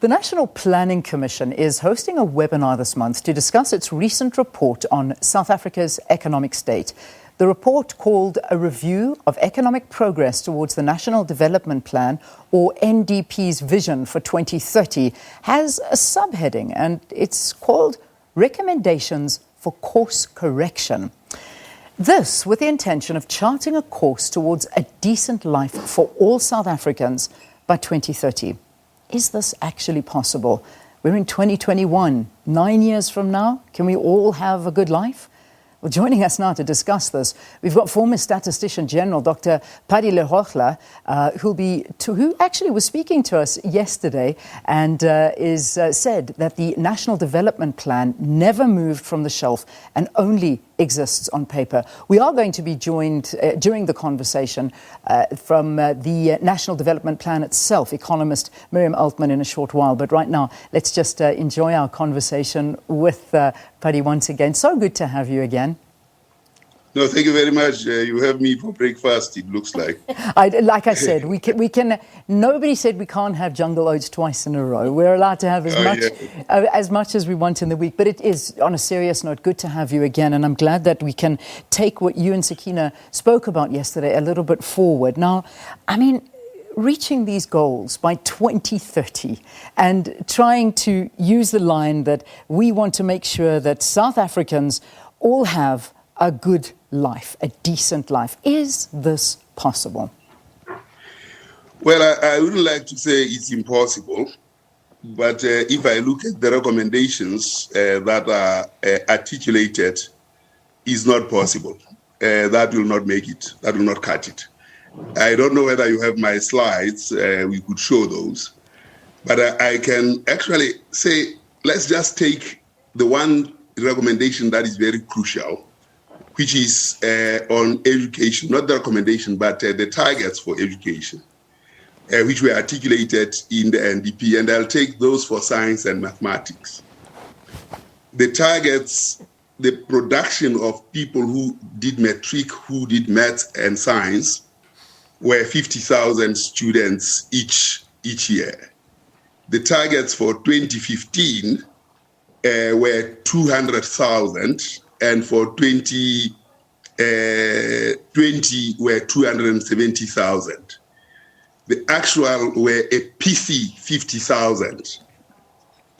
The National Planning Commission is hosting a webinar this month to discuss its recent report on South Africa's economic state. The report, called A Review of Economic Progress Towards the National Development Plan, or NDP's Vision for 2030, has a subheading, and it's called Recommendations for Course Correction. This with the intention of charting a course towards a decent life for all South Africans by 2030. Is this actually possible? We're in 2021. 9 years from now, can we all have a good life? Well, joining us now to discuss this, we've got former Statistician-General Dr. Pali Lehohla, who actually was speaking to us yesterday and said that the National Development Plan never moved from the shelf and only exists on paper. We are going to be joined during the conversation from the National Development Plan itself, economist Miriam Altman, in a short while. But right now, let's just enjoy our conversation with Pali once again. So good to have you again. No, thank you very much. You have me for breakfast, it looks like. Like I said, we can. Nobody said we can't have jungle oats twice in a row. We're allowed to have as much as we want in the week. But it is, on a serious note, good to have you again. And I'm glad that we can take what you and Sakina spoke about yesterday a little bit forward. Now, I mean, reaching these goals by 2030 and trying to use the line that we want to make sure that South Africans all have a good life, a decent life. Is this possible? Well, I wouldn't like to say it's impossible, but if I look at the recommendations that are articulated, it's not possible. That will not make it. That will not cut it. I don't know whether you have my slides. We could show those. But I can actually say, let's just take the one recommendation that is very crucial, which is on education, not the recommendation, but the targets for education, which were articulated in the NDP. And I'll take those for science and mathematics. The targets, the production of people who did matric, who did maths and science, were 50,000 students each year. The targets for 2015 were 200,000, and for 2020 were 270,000. The actual were a pithy 50,000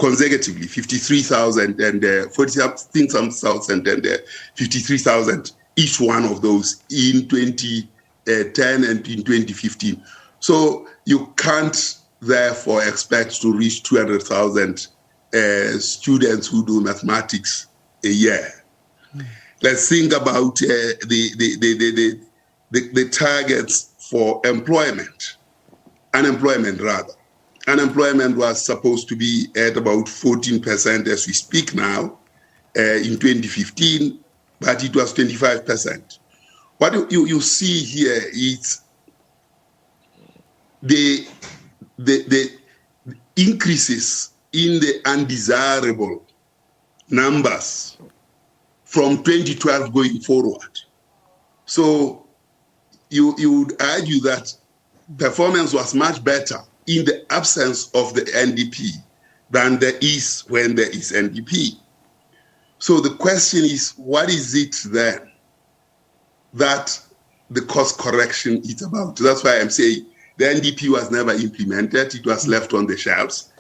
consecutively, 53,000 and 40,000 and 53,000, each one of those in 2010 and in 2015. So you can't therefore expect to reach 200,000 students who do mathematics a year. Let's think about the targets for employment. Unemployment, rather. Unemployment was supposed to be at about 14% as we speak now in 2015, but it was 25%. What you see here is the increases in the undesirable numbers from 2012 going forward. So you would argue that performance was much better in the absence of the NDP than there is when there is NDP. So the question is, what is it then that the course correction is about? That's why I'm saying the NDP was never implemented. It was left on the shelves.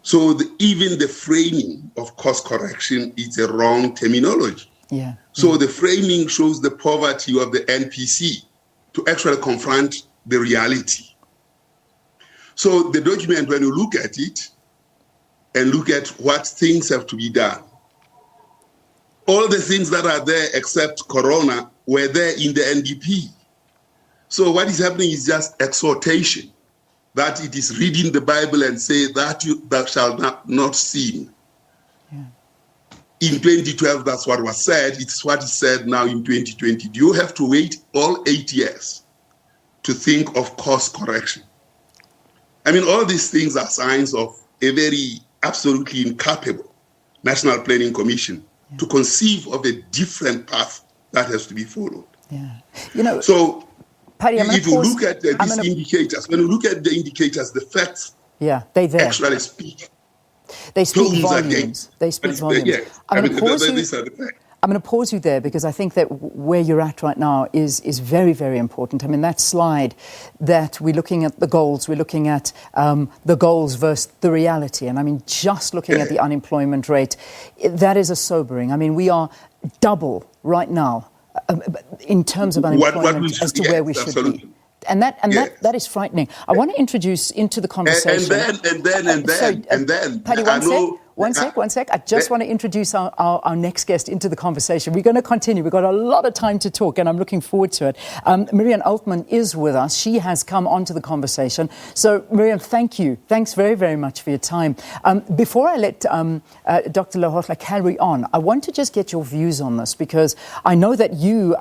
So even the framing of course correction is a wrong terminology. Yeah. So the framing shows the poverty of the NPC to actually confront the reality. So the document, when you look at it and look at what things have to be done, all the things that are there except Corona were there in the NDP. So what is happening is just exhortation, that it is reading the Bible and say that thou shalt not sin. Yeah. In 2012, that's what was said. It's what is said now in 2020. Do you have to wait all 8 years to think of course correction? I mean, all these things are signs of a very absolutely incapable National Planning Commission to conceive of a different path that has to be followed. Yeah. You know, so Pali, if you look at these indicators, when you look at the indicators, the facts Yeah, they're there. actually speak. They speak Tones volumes. against. They speak volumes. Yes. These are the facts. I'm going to pause you there because I think that where you're at right now is very, very important. I mean, that slide that we're looking at the goals, we're looking at the goals versus the reality. And I mean, just looking at the unemployment rate, that is a sobering. I mean, we are double right now in terms of unemployment as to where we should be. And that is frightening. I want to introduce into the conversation. And then. Paddy, one sec. I just want to introduce our next guest into the conversation. We're going to continue. We've got a lot of time to talk, and I'm looking forward to it. Miriam Altman is with us. She has come onto the conversation. So, Miriam, thank you. Thanks very, very much for your time. Before I let Dr. Lehohla carry on, I want to just get your views on this because I know that you're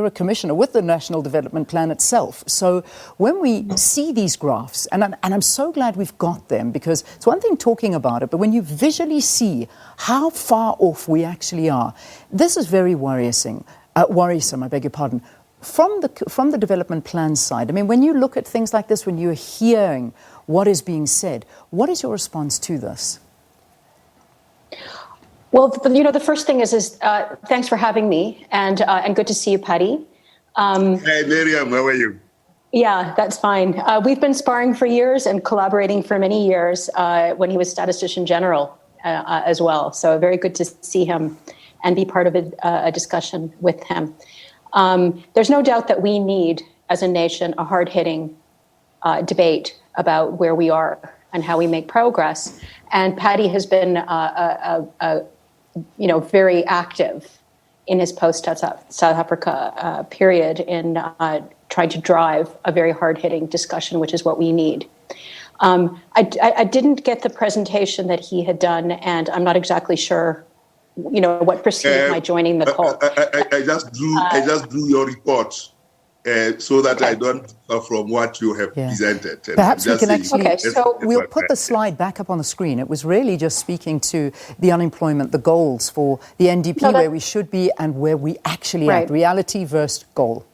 a commissioner with the National Development Plan itself. So when we see these graphs, and I'm so glad we've got them because it's one thing talking about it, but when you visually see how far off we actually are, this is very worrisome, I beg your pardon. From the development plan side, I mean, when you look at things like this, when you're hearing what is being said, what is your response to this? Well, the first thing is thanks for having me, and good to see you, Pali. Hey, Miriam, how are you? Yeah, that's fine. We've been sparring for years and collaborating for many years when he was Statistician-General as well. So very good to see him and be part of a discussion with him. There's no doubt that we need, as a nation, a hard-hitting debate about where we are and how we make progress. And Paddy has been, very active in his post-South Africa period in trying to drive a very hard-hitting discussion, which is what we need. I didn't get the presentation that he had done, and I'm not exactly sure, what preceded my joining the call. I just drew your report so that I don't differ from what you have presented. Perhaps we can actually. So we'll put the slide back up on the screen. It was really just speaking to the unemployment, the goals for the NDP, where we should be and where we actually are. Reality versus goal.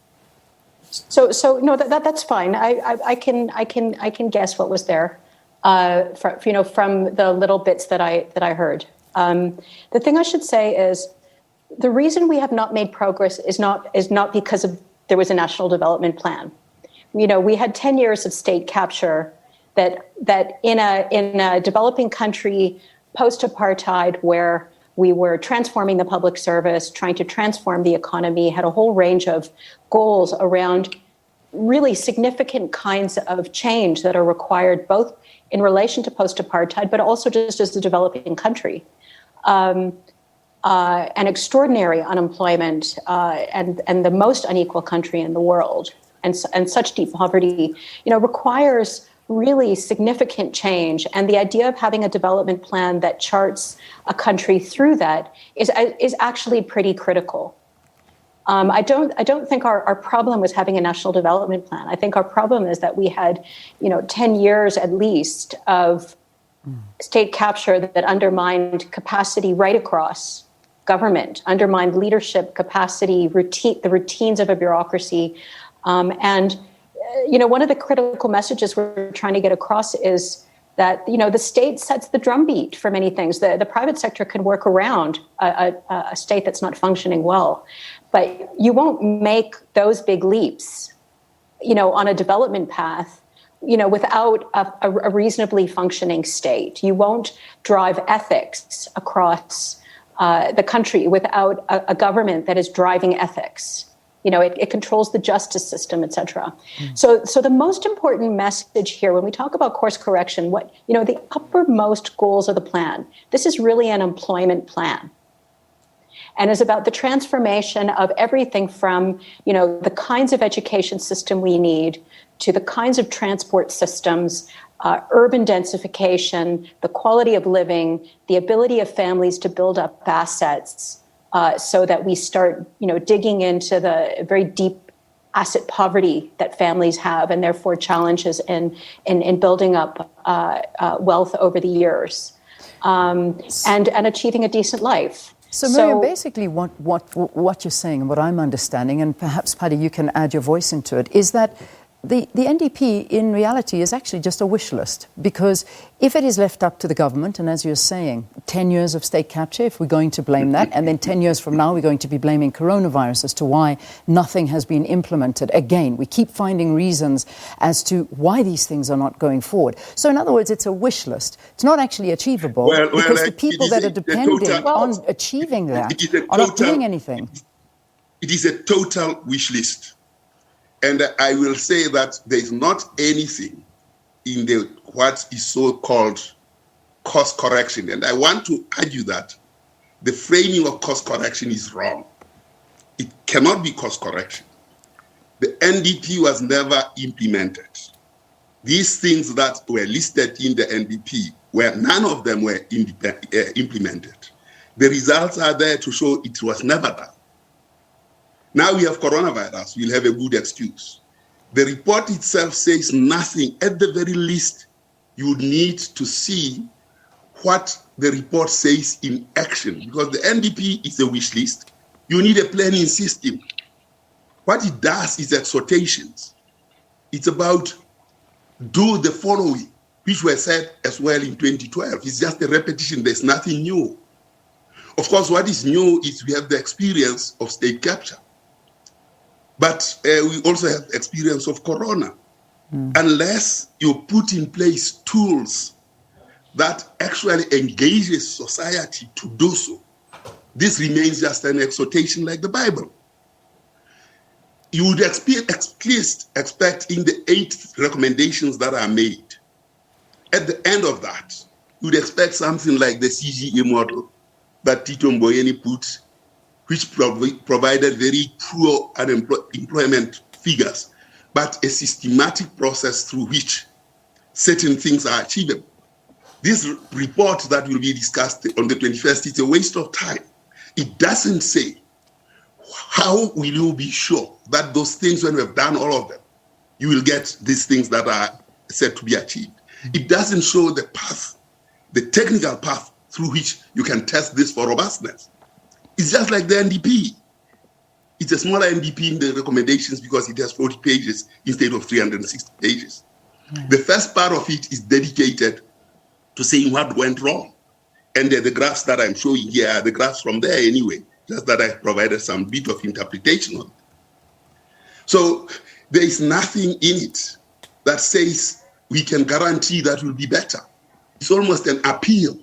So no, that's fine. I can guess what was there, from the little bits that I heard. The thing I should say is the reason we have not made progress is not because there was a national development plan. We had 10 years of state capture that in a developing country post-apartheid where we were transforming the public service, trying to transform the economy, had a whole range of goals around really significant kinds of change that are required both in relation to post-apartheid, but also just as a developing country. An extraordinary unemployment and the most unequal country in the world and such deep poverty, requires really significant change. And the idea of having a development plan that charts a country through that is actually pretty critical. I don't think our problem was having a national development plan. I think our problem is that we had, 10 years at least of state capture that undermined capacity right across government, undermined leadership capacity, the routines of a bureaucracy. One of the critical messages we're trying to get across is that, the state sets the drumbeat for many things. The private sector can work around a state that's not functioning well. But you won't make those big leaps, on a development path, without a reasonably functioning state. You won't drive ethics across the country without a government that is driving ethics. It controls the justice system, et cetera. So the most important message here, when we talk about course correction, the uppermost goals of the plan, this is really an employment plan. And is about the transformation of everything from, the kinds of education system we need to the kinds of transport systems, urban densification, the quality of living, the ability of families to build up assets so that we start, digging into the very deep asset poverty that families have and therefore challenges in building up wealth over the years and achieving a decent life. So, Miriam, basically what you're saying and what I'm understanding, and perhaps, Paddy, you can add your voice into it, is that the NDP in reality is actually just a wish list, because if it is left up to the government, and as you're saying, 10 years of state capture, if we're going to blame that, and then 10 years from now we're going to be blaming coronavirus as to why nothing has been implemented. Again, we keep finding reasons as to why these things are not going forward. So in other words, it's a wish list. It's not actually achievable because the people that are depending on achieving that are not doing anything. It is a total wish list. And I will say that there is not anything in the what is so-called cost correction. And I want to argue that the framing of cost correction is wrong. It cannot be cost correction. The NDP was never implemented. These things that were listed in the NDP, none of them were implemented. The results are there to show it was never done. Now we have coronavirus, we'll have a good excuse. The report itself says nothing. At the very least, you need to see what the report says in action, because the NDP is a wish list. You need a planning system. What it does is exhortations. It's about do the following, which were said as well in 2012. It's just a repetition, there's nothing new. Of course, what is new is we have the experience of state capture. But we also have experience of corona. Unless you put in place tools that actually engages society to do so, this remains just an exhortation like the Bible. You would at least expect in the 8 recommendations that are made, at the end of that, you would expect something like the CGE model that Tito Mboweni put, which provided very poor employment figures, but a systematic process through which certain things are achievable. This report that will be discussed on the 21st is a waste of time. It doesn't say how will you be sure that those things, when we have done all of them, you will get these things that are said to be achieved. It doesn't show the path, the technical path through which you can test this for robustness. It's just like the NDP. It's a smaller NDP in the recommendations because it has 40 pages instead of 360 pages. The first part of it is dedicated to saying what went wrong. And the graphs that I'm showing here are the graphs from there anyway, just that I provided some bit of interpretation on it. So there is nothing in it that says we can guarantee that will be better. It's almost an appeal.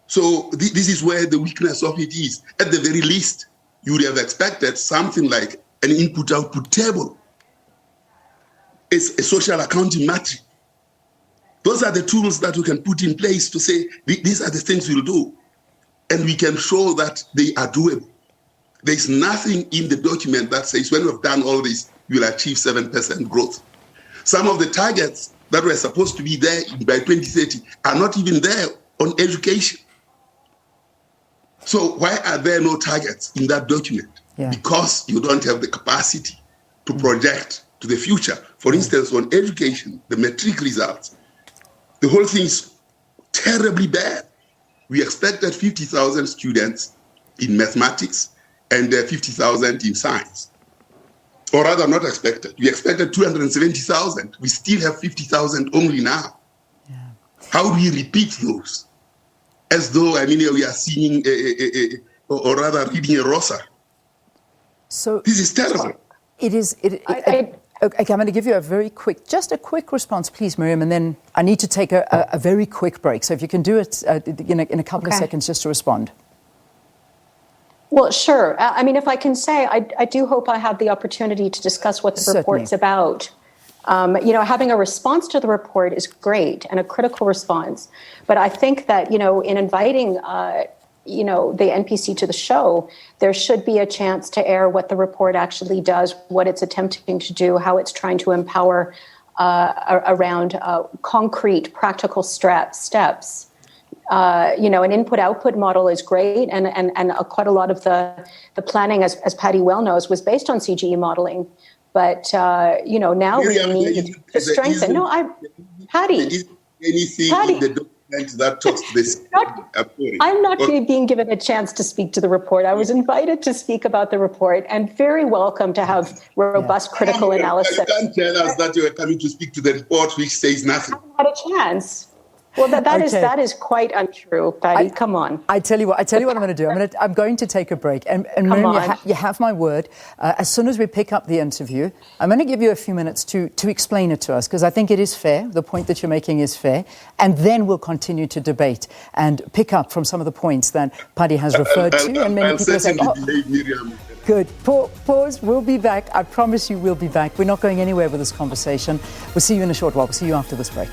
So this is where the weakness of it is. At the very least, you would have expected something like an input-output table. It's a social accounting matrix. Those are the tools that we can put in place to say, these are the things we'll do. And we can show that they are doable. There's nothing in the document that says when we've done all this, we'll achieve 7% growth. Some of the targets that were supposed to be there by 2030 are not even there on education. So why are there no targets in that document? Because you don't have the capacity to project to the future. For instance, on education, the metric results, the whole thing is terribly bad. We expected 50,000 students in mathematics and 50,000 in science. Or rather, not expected. We expected 270,000. We still have 50,000 only now. How do we repeat those? As though, we are singing, or rather reading a rosa. So this is terrible. It is. Okay, I'm going to give you just a quick response, please, Miriam, and then I need to take a very quick break. So if you can do it in a couple of seconds just to respond. Well, sure. If I can say, I do hope I have the opportunity to discuss what the report's about. Having a response to the report is great and a critical response. But I think that, in inviting, the NPC to the show, there should be a chance to air what the report actually does, what it's attempting to do, how it's trying to empower around concrete, practical steps. An input-output model is great, and quite a lot of the planning, as Patty well knows, was based on CGE modeling. But, now we need to strengthen. Patty. Anything in the that talks to this. I'm not being given a chance to speak to the report. I was invited to speak about the report and very welcome to have robust critical analysis. You can't tell us that you are coming to speak to the report which says nothing. I haven't had a chance. Well, that is quite untrue, Patty. Come on. I tell you what I'm going to do. I'm going to take a break. And Miriam, you have my word. As soon as we pick up the interview, I'm going to give you a few minutes to explain it to us, because I think it is fair. The point that you're making is fair. And then we'll continue to debate and pick up from some of the points that Pali has referred to. And many people are saying, Miriam. Good. Pause. We'll be back. I promise you we'll be back. We're not going anywhere with this conversation. We'll see you in a short while. We'll see you after this break.